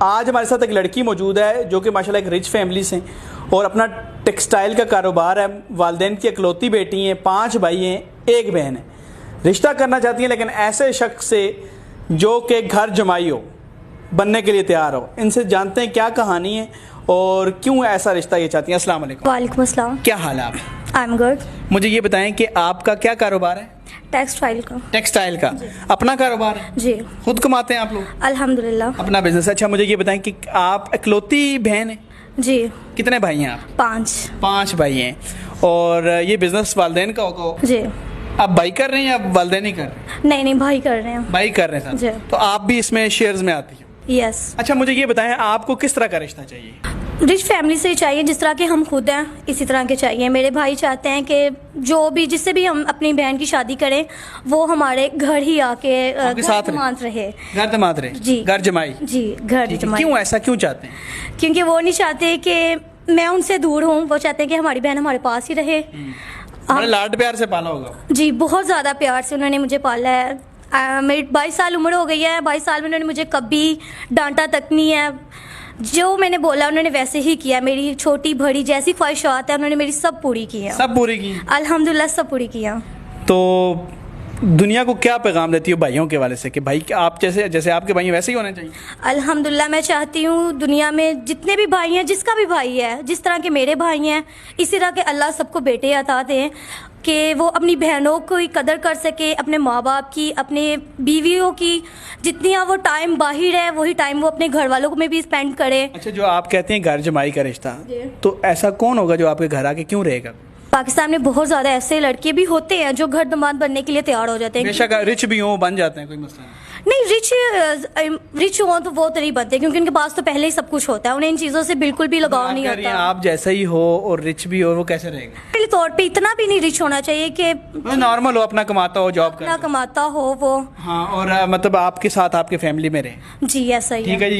आज हमारे साथ एक लड़की मौजूद है जो कि माशाल्लाह एक रिच फैमिली से और अपना टेक्सटाइल का कारोबार है। वालिदैन की इकलौती बेटी हैं, 5 भाई हैं, 1 बहन है। रिश्ता करना चाहती हैं लेकिन ऐसे शख्स से जो कि घर जमाई हो, बनने के लिए तैयार हो। इनसे जानते हैं क्या कहानी है और क्यों ऐसा रिश्ता ये चाहती हैं। अस्सलाम वालेकुम। वालेकुम अस्सलाम। क्या हाल है आप? I am good. मुझे ये बताएं कि आपका क्या कारोबार है? टेक्सटाइल का। टेक्सटाइल का अपना कारोबार है? जी, खुद कमाते हैं आप लोग? अल्हम्दुलिल्लाह। अपना बिजनेस। अच्छा, मुझे ये बताएं कि आप इकलौती बहन हैं? जी, कितने भाई हैं आप? 5। 5 भाई हैं। और ये बिजनेस वालिदैन का होगा? जी। आप भाई कर रहे हैं या वालिदैन ही कर रहे हैं? नहीं भाई कर रहे हैं। भाई कर रहे हैं जी। साथ। तो आप भी इसमें शेयर्स में आती हैं? यस। अच्छा, मुझे ये बताएं आपको किस तरह का रिश्ता चाहिए? रिच फैमिली से ही चाहिए, जिस तरह के हम खुद हैं इसी तरह के चाहिए। मेरे भाई चाहते हैं कि जो भी जिससे भी हम अपनी बहन की शादी करें वो हमारे घर ही आके आपके साथ जमात रहे। घर दमाद रहे? जी। घर जमाई? जी, घर ठीक है। जमाई। क्यों ऐसा क्यों चाहते हैं? क्योंकि वो नहीं चाहते कि मैं उनसे दूर हूँ, वो चाहते हैं कि हमारी बहन हमारे पास ही रहे। बड़े लाड प्यार से पाला होगा? जी, बहुत ज़्यादा प्यार से उन्होंने मुझे पाला है। मेरी 22 साल उम्र हो गई है। 22 साल में उन्होंने मुझे कभी डांटा तक नहीं है। जो मैंने बोला उन्होंने वैसे ही किया। मेरी छोटी बड़ी जैसी ख्वाहिशात है उन्होंने मेरी सब पूरी की है। सब पूरी की? अल्हम्दुलिल्लाह सब पूरी किया। तो दुनिया को क्या पैगाम देती हो भाइयों के हवाले से कि भाई आप जैसे आपके भाई हैं वैसे ही होने चाहिए? अल्हम्दुलिल्लाह मैं चाहती हूँ दुनिया में जितने भी भाई हैं, जिसका भी भाई है, जिस तरह के मेरे भाई हैं, इसी तरह के अल्लाह सबको बेटे अता दें कि वो अपनी बहनों की कदर कर सके, अपने माँ बाप की, अपने बीवियों की। जितनी वो टाइम बाहर है वही टाइम वो अपने घर वालों में भी स्पेंड करे। अच्छा, जो आप कहते हैं घर जमाई का रिश्ता, तो ऐसा कौन होगा जो आपके घर आके क्यों रहेगा? पाकिस्तान में बहुत ज़्यादा ऐसे लड़के भी होते हैं जो घर दामाद बनने के लिए तैयार हो जाते हैं। बेशक रिच भी हो, बन जाते हैं, कोई मसला नहीं। रिच हो तो वो तो नहीं बनते क्योंकि उनके पास तो पहले ही सब कुछ होता है। उन्हें इन चीज़ों से बिल्कुल भी लगाव नहीं होता। आप जैसा ही हो और रिच भी हो, वो कैसे रहेगा? पहले तौर पे इतना भी नहीं रिच होना चाहिए कि नॉर्मल हो, अपना कमाता हो, जॉब अपना कमाता हो वो। हाँ, और मतलब आपके साथ आपके फैमिली में रहे। जी ऐसा ही है। ठीक है जी।